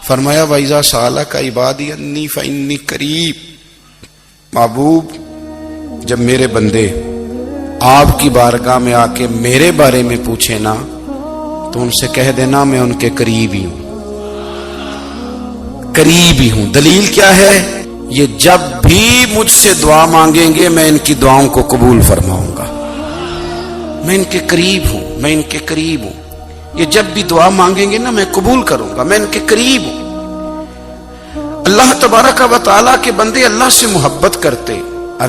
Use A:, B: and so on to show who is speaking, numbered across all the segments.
A: فرمایا وَإِذَا سَأَلَكَ عِبَادِي أَنِّي فَإِنِّي قَرِيب، محبوب جب میرے بندے آپ کی بارگاہ میں آ کے میرے بارے میں پوچھے نا تو ان سے کہہ دینا میں ان کے قریب ہی ہوں، قریب ہی ہوں۔ دلیل کیا ہے؟ یہ جب بھی مجھ سے دعا مانگیں گے میں ان کی دعاؤں کو قبول فرماؤں گا، میں ان کے قریب ہوں، میں ان کے قریب ہوں۔ یہ جب بھی دعا مانگیں گے نا میں قبول کروں گا، میں ان کے قریب ہوں۔ اللہ تبارک و تعالیٰ کے بندے اللہ سے محبت کرتے،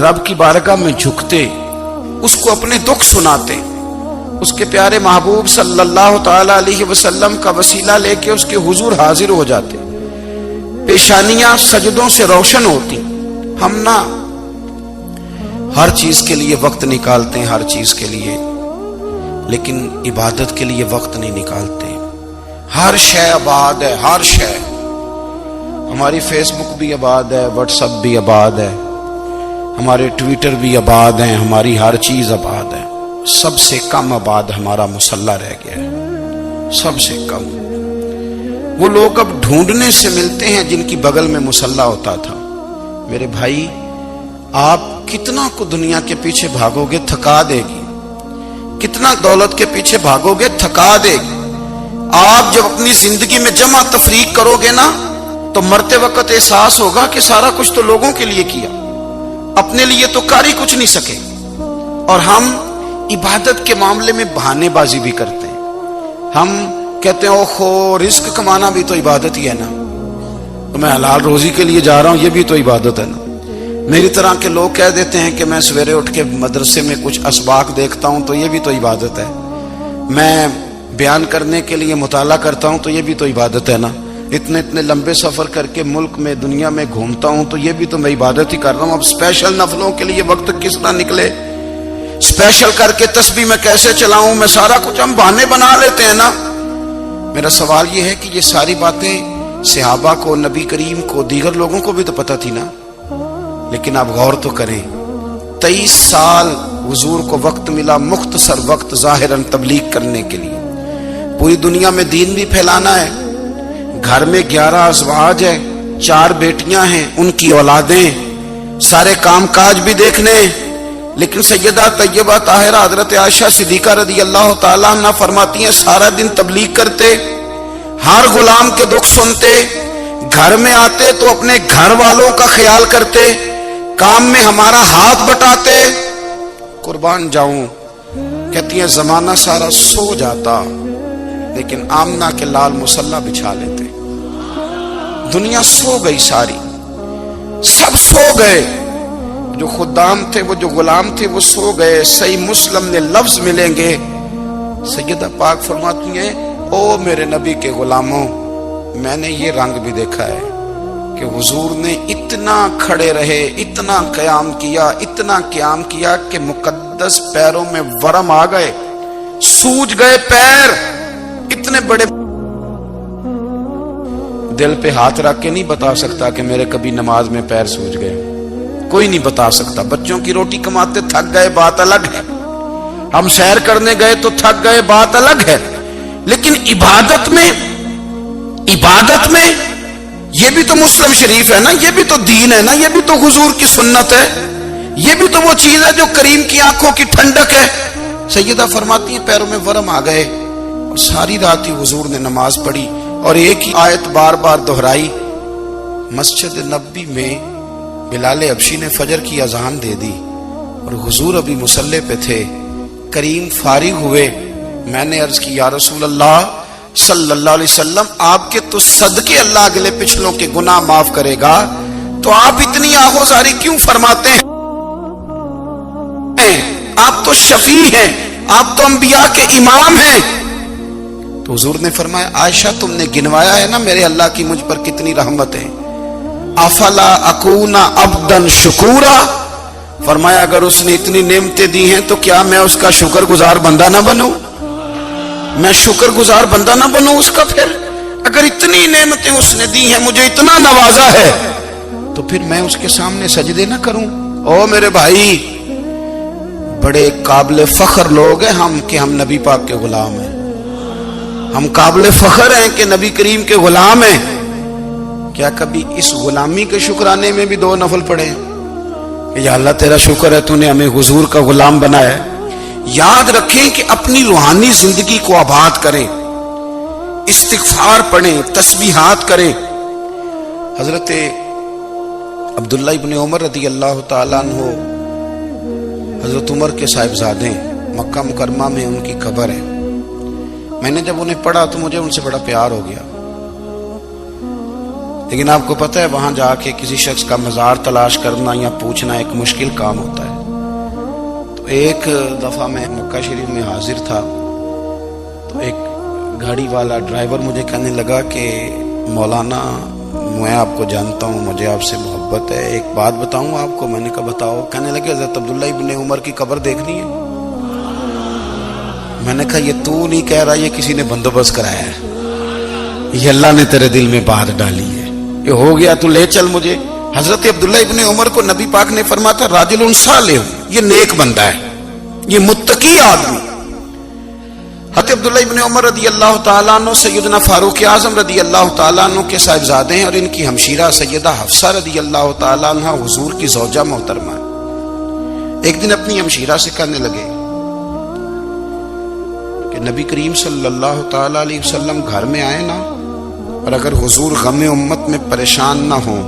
A: رب کی بارگاہ میں جھکتے، اس کو اپنے دکھ سناتے، اس کے پیارے محبوب صلی اللہ تعالی علیہ وسلم کا وسیلہ لے کے اس کے حضور حاضر ہو جاتے، پیشانیاں سجدوں سے روشن ہوتی۔ ہم نا ہر چیز کے لیے وقت نکالتے ہیں، ہر چیز کے لیے، لیکن عبادت کے لیے وقت نہیں نکالتے۔ ہر شے آباد ہے، ہر شے، ہماری فیس بک بھی آباد ہے، واٹس ایپ بھی آباد ہے، ہمارے ٹویٹر بھی آباد ہیں، ہماری ہر چیز آباد ہے۔ سب سے کم آباد ہمارا مصلی رہ گیا ہے، سب سے کم۔ وہ لوگ اب ڈھونڈنے سے ملتے ہیں جن کی بغل میں مصلی ہوتا تھا۔ میرے بھائی آپ کتنا کو دنیا کے پیچھے بھاگو گے تھکا دے گی، کتنا دولت کے پیچھے بھاگو گے تھکا دے گی۔ آپ جب اپنی زندگی میں جمع تفریق کرو گے نا تو مرتے وقت احساس ہوگا کہ سارا کچھ تو لوگوں کے لیے کیا، اپنے لیے تو کاری کچھ نہیں سکے۔ اور ہم عبادت کے معاملے میں بہانے بازی بھی کرتے ہیں۔ ہم کہتے ہیں اوہو رزق کمانا بھی تو عبادت ہی ہے نا، تو میں حلال روزی کے لیے جا رہا ہوں، یہ بھی تو عبادت ہے نا۔ میری طرح کے لوگ کہہ دیتے ہیں کہ میں سویرے اٹھ کے مدرسے میں کچھ اسباق دیکھتا ہوں تو یہ بھی تو عبادت ہے، میں بیان کرنے کے لیے مطالعہ کرتا ہوں تو یہ بھی تو عبادت ہے نا، اتنے لمبے سفر کر کے ملک میں دنیا میں گھومتا ہوں تو یہ بھی تو میں عبادت ہی کر رہا ہوں۔ اب اسپیشل نفلوں کے لیے وقت کس طرح نکلے، اسپیشل کر کے تسبیح میں کیسے چلاؤں، میں سارا کچھ ہم بہانے بنا لیتے ہیں نا۔ میرا سوال یہ ہے کہ یہ ساری باتیں صحابہ کو، نبی کریم کو، دیگر لوگوں کو بھی تو پتہ تھی نا، لیکن آپ غور تو کریں 23 سال حضور کو وقت ملا، مختصر وقت ظاہراً تبلیغ کرنے کے لیے، پوری دنیا میں دین بھی پھیلانا ہے۔ گھر میں 11 ازواج ہے، 4 بیٹیاں ہیں، ان کی اولادیں، سارے کام کاج بھی دیکھنے، لیکن سیدہ طیبہ طاہرہ حضرت عائشہ صدیقہ رضی اللہ تعالیٰ عنہ فرماتی ہیں سارا دن تبلیغ کرتے، ہر غلام کے دکھ سنتے، گھر میں آتے تو اپنے گھر والوں کا خیال کرتے، کام میں ہمارا ہاتھ بٹاتے۔ قربان جاؤں، کہتی ہیں زمانہ سارا سو جاتا لیکن آمنہ کے لال مصلی بچھا لیتے۔ دنیا سو گئی، ساری سب سو گئے، جو خدام تھے، وہ جو غلام تھے وہ سو گئے۔ صحیح مسلم نے لفظ ملیں گے، سیدہ پاک فرماتی ہیں او میرے نبی کے غلاموں، میں نے یہ رنگ بھی دیکھا ہے کہ حضور نے اتنا کھڑے رہے، اتنا قیام کیا، اتنا قیام کیا کہ مقدس پیروں میں ورم آ گئے، سوج گئے پیر، اتنے بڑے۔ دل پہ ہاتھ رکھ کے نہیں بتا سکتا کہ میرے کبھی نماز میں پیر سوج گئے، کوئی نہیں بتا سکتا۔ بچوں کی روٹی کماتے تھک گئے بات الگ ہے، ہم سیر کرنے گئے تو تھک گئے بات الگ ہے، لیکن عبادت میں یہ بھی تو مسلم شریف ہے نا، یہ بھی تو دین ہے نا، یہ بھی تو حضور کی سنت ہے، یہ بھی تو وہ چیز ہے جو کریم کی آنکھوں کی ٹھنڈک ہے۔ سیدہ فرماتی ہیں پیروں میں ورم آ گئے، اور ساری رات ہی حضور نے نماز پڑھی اور ایک ہی آیت بار بار دہرائی۔ مسجد نبوی میں بلال حبشی نے فجر کی اذان دے دی اور حضور ابھی مصلی پہ تھے، کریم فارغ ہوئے، میں نے عرض کی یا رسول اللہ صلی اللہ علیہ وسلم آپ کے تو صدقے اللہ اگلے پچھلوں کے گناہ معاف کرے گا، تو آپ اتنی آہوزاری کیوں فرماتے ہیں؟ آپ تو شفیع ہیں، آپ تو انبیاء کے امام ہیں۔ تو حضور نے فرمایا عائشہ تم نے گنوایا ہے نا میرے اللہ کی مجھ پر کتنی رحمت ہے، افلا اکونا عبدا شکورا، فرمایا اگر اس نے اتنی نعمتیں دی ہیں تو کیا میں اس کا شکر گزار بندہ نہ بنوں، میں شکر گزار بندہ نہ بنوں اس کا؟ پھر اگر اتنی نعمتیں اس نے دی ہیں، مجھے اتنا نوازا ہے، تو پھر میں اس کے سامنے سجدے نہ کروں؟ او میرے بھائی، بڑے قابل فخر لوگ ہیں ہم کہ ہم نبی پاک کے غلام ہیں، ہم قابل فخر ہیں کہ نبی کریم کے غلام ہیں، کیا کبھی اس غلامی کے شکرانے میں بھی 2 نفل پڑھے کہ یا اللہ تیرا شکر ہے تو نے ہمیں حضور کا غلام بنایا ہے؟ یاد رکھیں کہ اپنی روحانی زندگی کو آباد کریں، استغفار پڑھیں، تسبیحات کریں۔ حضرت عبداللہ ابن عمر رضی اللہ تعالیٰ عنہ حضرت عمر کے صاحبزادے، مکہ مکرمہ میں ان کی قبر ہے۔ میں نے جب انہیں پڑھا تو مجھے ان سے بڑا پیار ہو گیا، لیکن آپ کو پتہ ہے وہاں جا کے کسی شخص کا مزار تلاش کرنا یا پوچھنا ایک مشکل کام ہوتا ہے۔ تو ایک دفعہ میں مکہ شریف میں حاضر تھا تو ایک گاڑی والا ڈرائیور مجھے کہنے لگا کہ مولانا میں آپ کو جانتا ہوں، مجھے آپ سے محبت ہے، ایک بات بتاؤں آپ کو؟ میں نے کہا بتاؤ۔ کہنے لگے حضرت عبداللہ ابن عمر کی قبر دیکھنی ہے۔ میں نے کہا یہ تو نہیں کہہ رہا، یہ کسی نے بندوبست کرایا ہے، یہ اللہ نے تیرے دل میں بات ڈالی ہے، یہ ہو گیا تو لے چل مجھے۔ حضرت عبداللہ ابن عمر کو نبی پاک نے فرمایا تھا راجل صالح، یہ نیک بندہ ہے، یہ متقی آدمی۔ حضرت عبداللہ ابن عمر رضی اللہ تعالیٰ عنہ سیدنا فاروق اعظم رضی اللہ تعالیٰ عنہ کے صاحبزادے ہیں، اور ان کی ہمشیرہ سیدہ حفصہ رضی اللہ تعالیٰ عنہ حضور کی زوجہ محترمہ۔ ایک دن اپنی ہمشیرہ سے کہنے لگے کہ نبی کریم صلی اللہ تعالیٰ علیہ وسلم گھر میں آئے نا، اور اگر حضور غم امت میں پریشان نہ ہوں،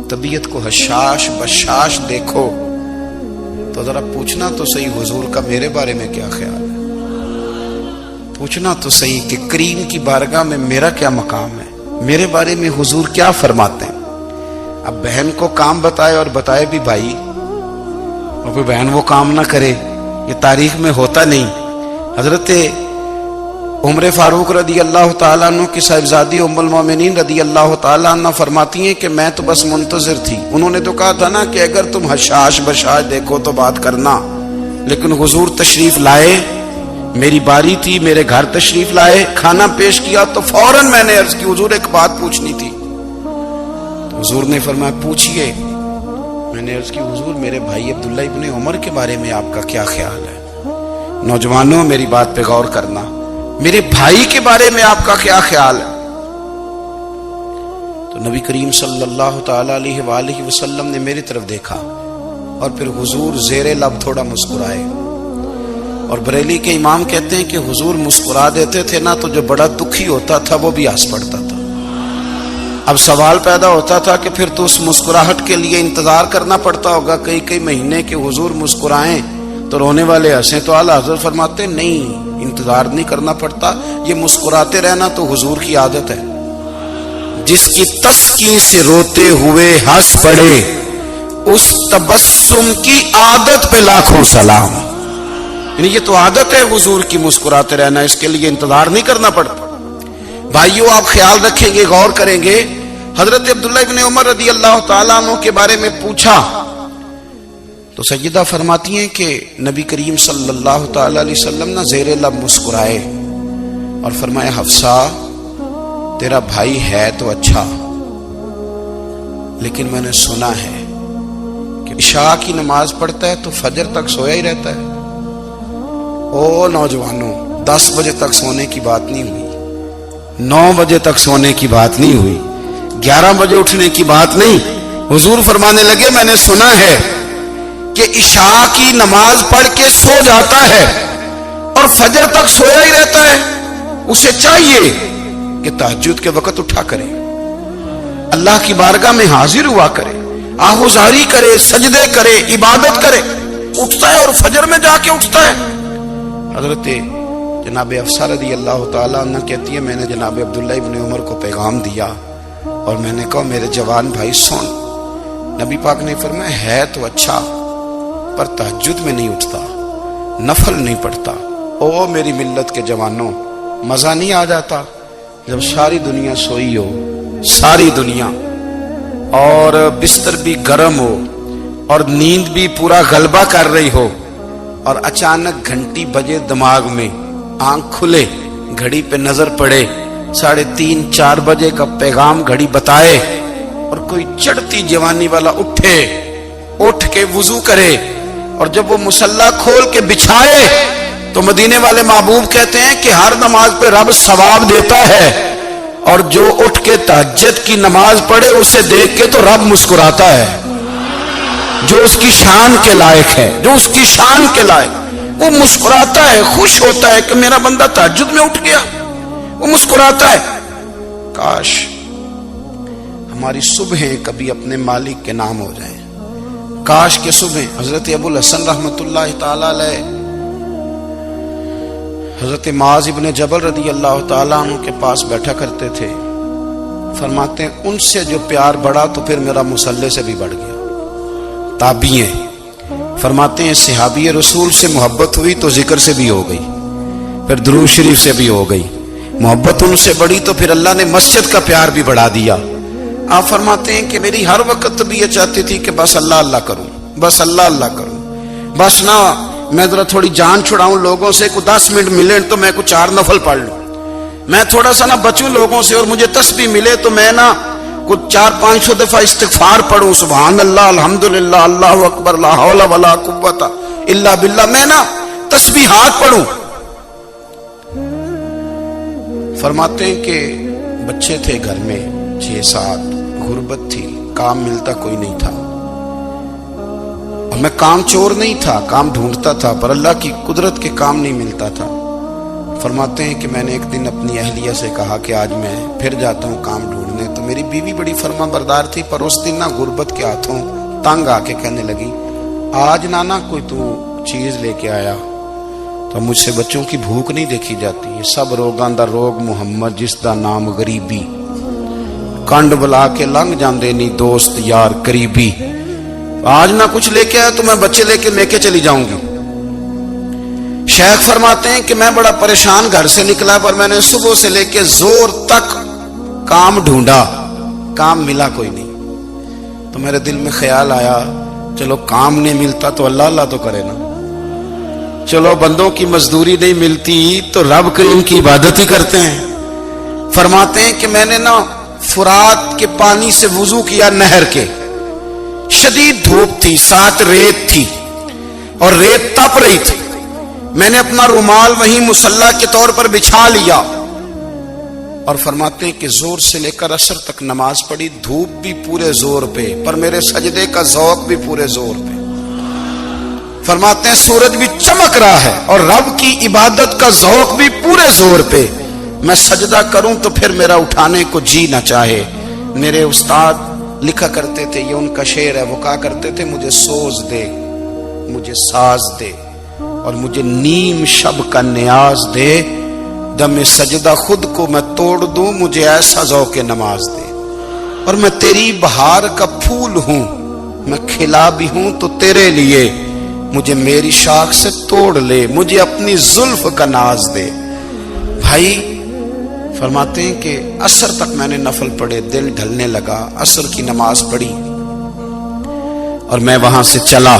A: طبیعت کو حشاش بشاش دیکھو تو ذرا پوچھنا تو صحیح حضور کا میرے بارے میں کیا خیال ہے، پوچھنا تو صحیح کہ کریم کی بارگاہ میں میرا کیا مقام ہے، میرے بارے میں حضور کیا فرماتے ہیں۔ اب بہن کو کام بتائے اور بتائے بھی بھائی، اور کوئی بہن وہ کام نہ کرے، یہ تاریخ میں ہوتا نہیں۔ حضرت عمر فاروق رضی اللہ تعالیٰ عنہ کی صاحبزادی ام المومنین رضی اللہ تعالیٰ عنہ فرماتی ہیں کہ میں تو بس منتظر تھی، انہوں نے تو کہا تھا نا کہ اگر تم حشاش بشاش دیکھو تو بات کرنا، لیکن حضور تشریف لائے، میری باری تھی، میرے گھر تشریف لائے، کھانا پیش کیا تو فوراً میں نے عرض کی حضور ایک بات پوچھنی تھی۔ تو حضور نے فرمایا پوچھئے۔ میں نے عرض کی حضور میرے بھائی عبداللہ ابن عمر کے بارے میں آپ کا کیا خیال ہے؟ نوجوانوں میری بات پہ غور کرنا، میرے بھائی کے بارے میں آپ کا کیا خیال ہے؟ تو نبی کریم صلی اللہ تعالیٰ علیہ وآلہ وسلم نے میری طرف دیکھا اور پھر حضور زیر لب تھوڑا مسکرائے، اور بریلی کے امام کہتے ہیں کہ حضور مسکرا دیتے تھے نا تو جو بڑا دکھی ہوتا تھا وہ بھی ہنس پڑتا تھا۔ اب سوال پیدا ہوتا تھا کہ پھر تو اس مسکراہٹ کے لیے انتظار کرنا پڑتا ہوگا کئی مہینے کہ حضور مسکرائیں تو رونے والے ہنسیں، تو اعلیٰ حضرت فرماتے نہیں، انتظار نہیں کرنا پڑتا، یہ مسکراتے رہنا تو حضور کی عادت ہے۔ جس کی تسکین سے روتے ہوئے ہنس پڑے اس تبسم کی عادت پہ لاکھوں سلام۔ یعنی یہ تو عادت ہے حضور کی مسکراتے رہنا، اس کے لیے انتظار نہیں کرنا پڑتا۔ بھائیو آپ خیال رکھیں گے، غور کریں گے، حضرت عبداللہ ابن عمر رضی اللہ تعالیٰ عنہ کے بارے میں پوچھا تو سیدہ فرماتی ہیں کہ نبی کریم صلی اللہ تعالیٰ علیہ وسلم نہ زیر لب مسکرائے اور فرمایا حفصہ تیرا بھائی ہے تو اچھا، لیکن میں نے سنا ہے کہ عشاء کی نماز پڑھتا ہے تو فجر تک سویا ہی رہتا ہے۔ او نوجوانوں، 10 بجے تک سونے کی بات نہیں ہوئی، 9 بجے تک سونے کی بات نہیں ہوئی، 11 بجے اٹھنے کی بات نہیں۔ حضور فرمانے لگے میں نے سنا ہے کہ عشاء کی نماز پڑھ کے سو جاتا ہے اور فجر تک سویا ہی رہتا ہے، اسے چاہیے کہ تہجد کے وقت اٹھا کرے، اللہ کی بارگاہ میں حاضر ہوا کرے، آہوزاری کرے، سجدے کرے، عبادت کرے، اٹھتا ہے اور فجر میں جا کے اٹھتا ہے۔ حضرت جناب حفصہ رضی اللہ تعالیٰ عنہ کہتی ہے میں نے جناب عبداللہ ابن عمر کو پیغام دیا اور میں نے کہا میرے جوان بھائی سن، نبی پاک نے فرمایا ہے تو اچھا پر تہجد میں نہیں اٹھتا، نفل نہیں پڑھتا۔ او میری ملت کے جوانوں، مزہ نہیں آ جاتا جب ساری دنیا سوئی ہو، ساری دنیا، اور بستر بھی گرم ہو اور نیند بھی پورا غلبہ کر رہی ہو، اور اچانک گھنٹی بجے دماغ میں، آنکھ کھلے، گھڑی پہ نظر پڑے، 3:30 4 بجے کا پیغام گھڑی بتائے، اور کوئی چڑھتی جوانی والا اٹھ کے وضو کرے، اور جب وہ مصلی کھول کے بچھائے تو مدینے والے محبوب کہتے ہیں کہ ہر نماز پہ رب ثواب دیتا ہے، اور جو اٹھ کے تہجد کی نماز پڑھے اسے دیکھ کے تو رب مسکراتا ہے، جو اس کی شان کے لائق ہے، جو اس کی شان کے لائق، وہ مسکراتا ہے، خوش ہوتا ہے کہ میرا بندہ تہجد میں اٹھ گیا، وہ مسکراتا ہے۔ کاش ہماری صبحیں کبھی اپنے مالک کے نام ہو جائیں، کاش کے صبح۔ حضرت ابو الحسن رحمت اللہ تعالی علیہ حضرت معاذ ابن جبل رضی اللہ تعالیٰ عنہ کے پاس بیٹھا کرتے تھے، فرماتے ہیں ان سے جو پیار بڑھا تو پھر میرا مصلی سے بھی بڑھ گیا۔ تابعی ہیں، فرماتے ہیں صحابی رسول سے محبت ہوئی تو ذکر سے بھی ہو گئی، پھر درود شریف سے بھی ہو گئی، محبت ان سے بڑھی تو پھر اللہ نے مسجد کا پیار بھی بڑھا دیا۔ آپ فرماتے ہیں کہ میری ہر وقت بھی یہ چاہتی تھی کہ بس اللہ اللہ کروں، بس اللہ اللہ کروں، بس نہ میں ذرا تھوڑی جان چھڑاؤں لوگوں سے، کوئی 10 منٹ ملے تو میں کوئی 4 نفل پڑھ لوں، میں تھوڑا سا نہ بچوں لوگوں سے، اور مجھے تسبیح ملے تو میں نہ کچھ 400-500 دفعہ استغفار پڑھوں، سبحان اللہ، الحمدللہ، اللہ اکبر، لا حول ولا قوت الا باللہ، میں نہ تسبیحات پڑھوں۔ فرماتے ہیں کہ بچے تھے گھر میں 6-7، غربت تھی، کام ملتا کوئی نہیں تھا، اور میں کام چور نہیں تھا، کام ڈھونڈتا تھا، پر اللہ کی قدرت کے کام نہیں ملتا تھا۔ فرماتے ہیں کہ میں نے ایک دن اپنی اہلیہ سے کہا کہ آج میں پھر جاتا ہوں کام ڈھونڈنے، تو میری بیوی بڑی فرما بردار تھی، پر اس دن نہ غربت کے ہاتھوں تنگ آ کے کہنے لگی آج نانا کوئی تو چیز لے کے آیا، تو مجھ سے بچوں کی بھوک نہیں دیکھی جاتی، یہ سب روگاں دا روگ محمد جس دا نام غریبی، کنڈ بلا کے لنگ جاندے نہیں دوست یار قریبی، آج نہ کچھ لے کے آیا تو میں بچے لے کے چلی جاؤں گی۔ شیخ فرماتے ہیں کہ میں بڑا پریشان گھر سے نکلا، پر میں نے صبح سے لے کے زور تک کام ڈھونڈا، کام ملا کوئی نہیں، تو میرے دل میں خیال آیا چلو کام نہیں ملتا تو اللہ اللہ تو کرے نا، چلو بندوں کی مزدوری نہیں ملتی تو رب کریم کی عبادت ہی کرتے ہیں۔ فرماتے ہیں کہ میں نے نا فرات کے پانی سے وضو کیا، نہر کے، شدید دھوپ تھی، ساتھ ریت تھی اور ریت تپ رہی تھی، میں نے اپنا رومال وہیں مصلی کے طور پر بچھا لیا، اور فرماتے ہیں کہ زور سے لے کر عصر تک نماز پڑھی، دھوپ بھی پورے زور پہ، پر میرے سجدے کا ذوق بھی پورے زور پہ۔ فرماتے ہیں سورج بھی چمک رہا ہے اور رب کی عبادت کا ذوق بھی پورے زور پہ، میں سجدہ کروں تو پھر میرا اٹھانے کو جی نہ چاہے۔ میرے استاد لکھا کرتے تھے، یہ ان کا شعر ہے، وہ کہا کرتے تھے مجھے سوز دے، مجھے ساز دے، اور مجھے نیم شب کا نیاز دے، دم سجدہ خود کو میں توڑ دوں، مجھے ایسا ذوق نماز دے، اور میں تیری بہار کا پھول ہوں، میں کھلا بھی ہوں تو تیرے لیے، مجھے میری شاخ سے توڑ لے، مجھے اپنی زلف کا ناز دے۔ بھائی فرماتے ہیں کہ عصر تک میں نے نفل پڑھے، دل ڈھلنے لگا، عصر کی نماز پڑھی اور میں وہاں سے چلا۔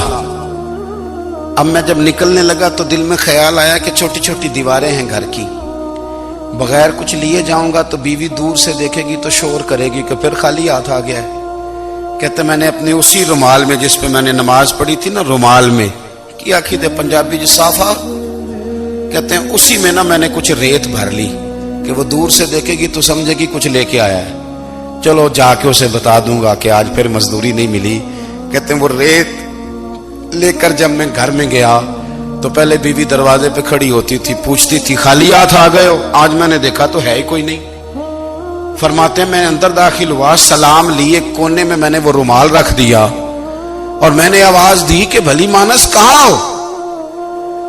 A: اب میں جب نکلنے لگا تو دل میں خیال آیا کہ چھوٹی چھوٹی دیواریں ہیں گھر کی، بغیر کچھ لیے جاؤں گا تو بیوی دور سے دیکھے گی تو شور کرے گی کہ پھر خالی ہاتھ آ گیا ہے۔ کہتے میں نے اپنے اسی رومال میں جس پہ میں نے نماز پڑھی تھی نا، رومال میں کی آخی دے پنجابی جو صافہ کہتے ہیں، اسی میں نا میں نے کچھ ریت بھر لی کہ وہ دور سے دیکھے گی تو سمجھے گی کچھ لے کے آیا ہے، چلو جا کے اسے بتا دوں گا کہ آج پھر مزدوری نہیں ملی۔ کہتے ہیں وہ ریت لے کر جب میں گھر میں گیا تو پہلے بیوی دروازے پہ کھڑی ہوتی تھی، پوچھتی تھی خالی ہاتھ آ گئے ہو؟ آج میں نے دیکھا تو ہے ہی کوئی نہیں۔ فرماتے ہیں میں اندر داخل ہوا، سلام لیے، کونے میں میں نے وہ رومال رکھ دیا اور میں نے آواز دی کہ بھلی مانس کہاں ہو؟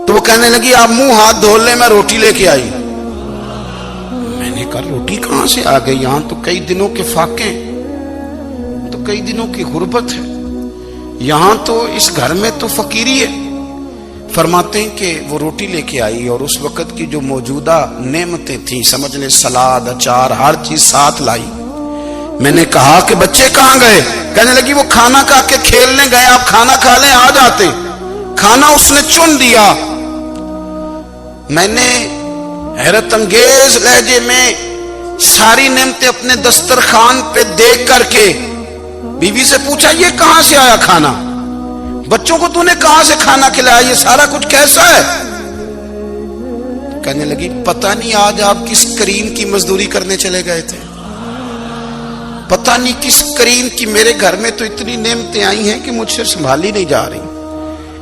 A: تو وہ کہنے لگی آپ منہ ہاتھ دھو لیں، میں روٹی لے کے آئی۔ میں نے کہا روٹی کہاں سے آ گئی؟ یہاں تو کئی دنوں کے فاقے، تو کئی دنوں کی غربت ہے، یہاں تو اس گھر میں تو فقیری ہے۔ فرماتے ہیں کہ وہ روٹی لے کے آئی اور اس وقت کی جو موجودہ نعمتیں تھیں، سمجھ لیں سلاد، اچار، ہر چیز ساتھ لائی۔ میں نے کہا کہ بچے کہاں گئے؟ کہنے لگی وہ کھانا کھا کے کھیلنے گئے، آپ کھانا کھا لیں آ جاتے۔ کھانا اس نے چن دیا۔ میں نے حیرت انگیز لہجے میں ساری نعمتیں اپنے دسترخوان پہ دیکھ کر کے بیوی سے پوچھا یہ کہاں سے آیا کھانا؟ بچوں کو تو نے کہاں سے کھانا کھلایا؟ یہ سارا کچھ کیسا ہے؟ کہنے لگی پتہ نہیں آج آپ کس کریم کی مزدوری کرنے چلے گئے تھے۔ پتہ نہیں کس کریم کی میرے گھر میں تو اتنی نعمتیں آئی ہیں کہ مجھ سے سنبھالی نہیں جا رہی،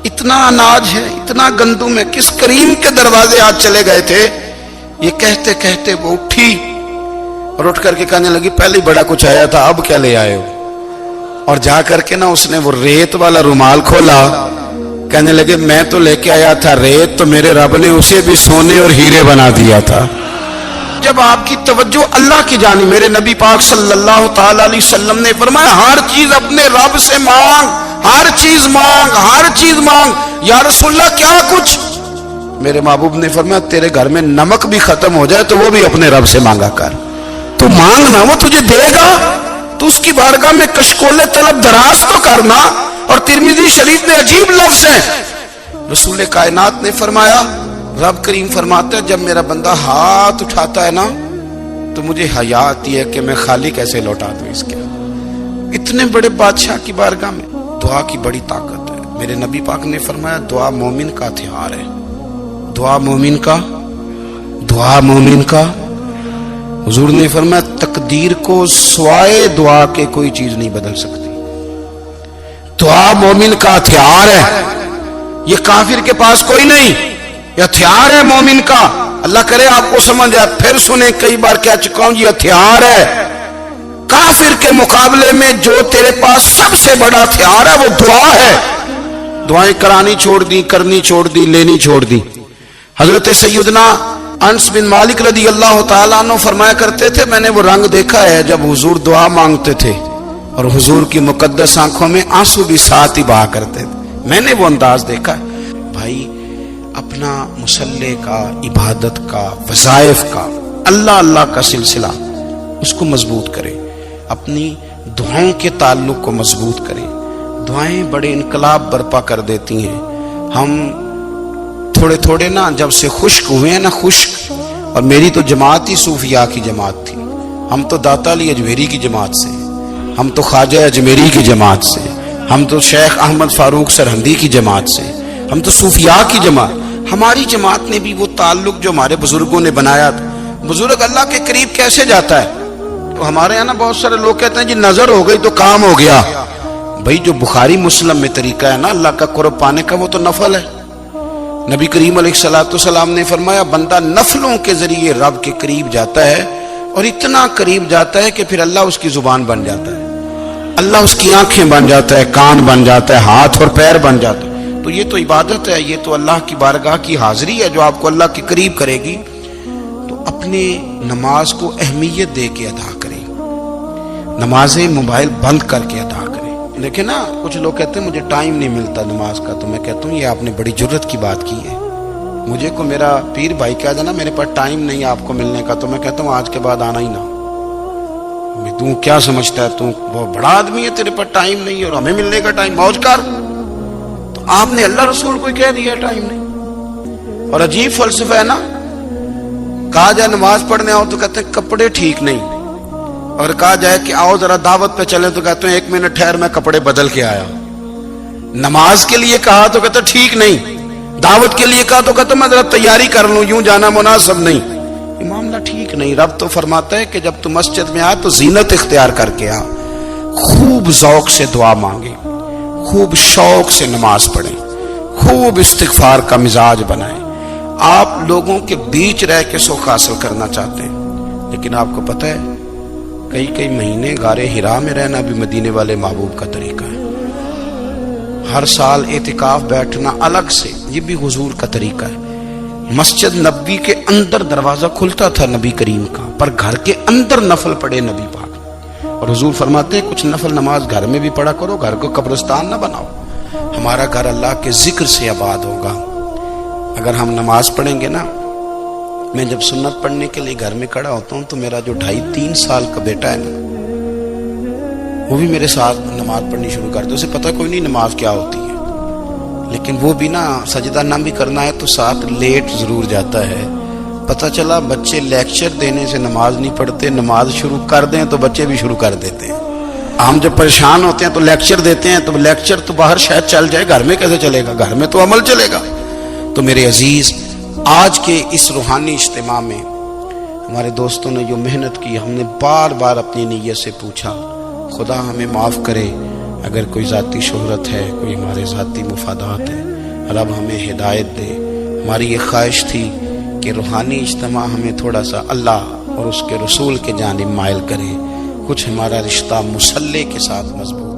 A: اتنا اناج ہے، اتنا گندم ہے، کس کریم کے دروازے آج چلے گئے تھے؟ یہ کہتے کہتے وہ اٹھی اور اٹھ کر کے کہنے لگی پہلے بڑا کچھ آیا تھا، اب کیا لے آئے ہو؟ اور جا کر کے نا اس نے وہ ریت والا رومال کھولا، کہنے لگے میں تو لے کے آیا تھا ریت، تو میرے رب نے اسے بھی سونے اور ہیرے بنا دیا تھا۔ جب آپ کی توجہ اللہ کی جانب، میرے نبی پاک صلی اللہ تعالی علیہ وسلم نے فرمایا ہر چیز اپنے رب سے مانگ، ہر چیز مانگ، ہر چیز مانگ۔ یا رسول اللہ کیا کچھ؟ میرے محبوب نے فرمایا تیرے گھر میں نمک بھی ختم ہو جائے تو وہ بھی اپنے رب سے مانگا کر، تو مانگنا وہ تجھے دے گا، تو اس کی بارگاہ میں کشکول طلب دراز تو کرنا۔ اور ترمذی شریف میں عجیب لفظ ہے، رسول کائنات نے فرمایا، رب کریم فرماتا ہے جب میرا بندہ ہاتھ اٹھاتا ہے نا تو مجھے حیا آتی ہے کہ میں خالی کیسے لوٹا دوں اس کے۔ اتنے بڑے بادشاہ کی بارگاہ میں دعا کی بڑی طاقت ہے۔ میرے نبی پاک نے فرمایا دعا مومن کا ہتھیار ہے، دعا مومن کا، دعا مومن کا۔ حضور نے فرمایا تقدیر کو سوائے دعا کے کوئی چیز نہیں بدل سکتی، دعا مومن کا ہتھیار ہے، یہ کافر کے پاس کوئی نہیں، یہ ہتھیار ہے مومن کا۔ اللہ کرے آپ کو سمجھ آئے، پھر سنیں، کئی بار کہہ چکا ہوں یہ ہتھیار ہے۔ کافر کے مقابلے میں جو تیرے پاس سب سے بڑا ہتھیار ہے وہ دعا ہے۔ دعائیں کرانی چھوڑ دی، کرنی چھوڑ دی، لینی چھوڑ دی۔ حضرت سیدنا انس بن مالک رضی اللہ تعالیٰ عنہ فرمایا کرتے تھے میں نے وہ رنگ دیکھا ہے جب حضور دعا مانگتے تھے اور حضور کی مقدس آنکھوں میں آنسو بھی ساتھ ہی بہا کرتے تھے، میں نے وہ انداز دیکھا ہے۔ بھائی اپنا مصلی کا، عبادت کا، وظائف کا، اللہ اللہ کا سلسلہ اس کو مضبوط کریں، اپنی دعاؤں کے تعلق کو مضبوط کریں۔ دعائیں بڑے انقلاب برپا کر دیتی ہیں۔ ہم تھوڑے تھوڑے نا جب سے خشک ہوئے ہیں نا، خشک، اور میری تو جماعت ہی صوفیاء کی جماعت تھی، ہم تو داتا علی اجمیری کی جماعت سے، ہم تو خواجہ اجمیری کی جماعت سے، ہم تو شیخ احمد فاروق سرہندی کی جماعت سے، ہم تو صوفیاء کی جماعت۔ ہماری جماعت نے بھی وہ تعلق جو ہمارے بزرگوں نے بنایا تھا۔ بزرگ اللہ کے قریب کیسے جاتا ہے؟ تو ہمارے یہاں نا بہت سارے لوگ کہتے ہیں جی نظر ہو گئی تو کام ہو گیا۔ بھائی جو بخاری مسلم میں طریقہ ہے نا اللہ کا قرب پانے کا وہ تو نفل ہے۔ نبی کریم علیہ الصلوۃ والسلام نے فرمایا بندہ نفلوں کے ذریعے رب کے قریب جاتا ہے، اور اتنا قریب جاتا ہے کہ پھر اللہ اس کی زبان بن جاتا ہے، اللہ اس کی آنکھیں بن جاتا ہے، کان بن جاتا ہے، ہاتھ اور پیر بن جاتا ہے۔ تو یہ تو عبادت ہے، یہ تو اللہ کی بارگاہ کی حاضری ہے جو آپ کو اللہ کے قریب کرے گی۔ تو اپنے نماز کو اہمیت دے کے ادا کریں، نمازیں موبائل بند کر کے ادا کریں۔ لیکن نا کچھ لوگ کہتے ہیں مجھے ٹائم نہیں ملتا نماز کا، تو میں کہتا ہوں یہ آپ نے بڑی جرت کی بات کی ہے۔ مجھے کو میرا پیر بھائی کہہ دینا میرے پاس ٹائم نہیں آپ کو ملنے کا، تو میں کہتا ہوں آج کے بعد آنا ہی نہ۔ تو کیا سمجھتا ہے تو بہت بڑا آدمی ہے، تیرے پاس ٹائم نہیں ہے اور ہمیں ملنے کا ٹائم، موج کر۔ تو آپ نے اللہ رسول کو کہہ دیا ٹائم نہیں۔ اور عجیب فلسفہ ہے نا، کہا جائے نماز پڑھنے آؤ تو کہتے ہیں کپڑے ٹھیک نہیں، اور کہا جائے کہ آؤ ذرا دعوت پہ چلیں تو کہتے ہیں 1 منٹ ٹھہر میں کپڑے بدل کے آیا۔ نماز کے لیے کہا تو کہتے ٹھیک نہیں، دعوت کے لیے کہا تو کہتے میں ذرا تیاری کر لوں، یوں جانا مناسب نہیں۔ یہ معاملہ ٹھیک نہیں۔ رب تو فرماتا ہے کہ جب تو مسجد میں آ تو زینت اختیار کر کے آ، خوب ذوق سے دعا مانگے، خوب شوق سے نماز پڑھیں، خوب استغفار کا مزاج بنائیں۔ آپ لوگوں کے بیچ رہ کے سکھ حاصل کرنا چاہتے ہیں، لیکن آپ کو پتہ ہے کئی مہینے غار حرا میں رہنا بھی مدینے والے محبوب کا طریقہ ہے۔ ہر سال اعتکاف بیٹھنا الگ سے، یہ بھی حضور کا طریقہ ہے۔ مسجد نبوی کے اندر دروازہ کھلتا تھا نبی کریم کا، پر گھر کے اندر نفل پڑھے نبی پاک، اور حضور فرماتے ہیں کچھ نفل نماز گھر میں بھی پڑھا کرو، گھر کو قبرستان نہ بناؤ۔ ہمارا گھر اللہ کے ذکر سے آباد ہوگا۔ اگر ہم نماز پڑھیں گے نا، میں جب سنت پڑھنے کے لیے گھر میں کھڑا ہوتا ہوں تو میرا جو 2.5-3 سال کا بیٹا ہے نا، وہ بھی میرے ساتھ نماز پڑھنی شروع کر دے۔ اسے پتہ کوئی نہیں نماز کیا ہوتی ہے، لیکن وہ بھی نا سجدہ نہ بھی کرنا ہے تو ساتھ لیٹ ضرور جاتا ہے۔ پتہ چلا بچے لیکچر دینے سے نماز نہیں پڑھتے، نماز شروع کر دیں تو بچے بھی شروع کر دیتے ہیں۔ ہم جب پریشان ہوتے ہیں تو لیکچر دیتے ہیں، تو لیکچر تو باہر شاید چل جائے، گھر میں کیسے چلے گا؟ گھر میں تو عمل چلے گا۔ تو میرے عزیز، آج کے اس روحانی اجتماع میں ہمارے دوستوں نے جو محنت کی، ہم نے بار بار اپنی نیت سے پوچھا، خدا ہمیں معاف کرے اگر کوئی ذاتی شہرت ہے، کوئی ہمارے ذاتی مفادات ہے، رب ہمیں ہدایت دے۔ ہماری یہ خواہش تھی کہ روحانی اجتماع ہمیں تھوڑا سا اللہ اور اس کے رسول کے جانب مائل کرے، کچھ ہمارا رشتہ مصلی کے ساتھ مضبوط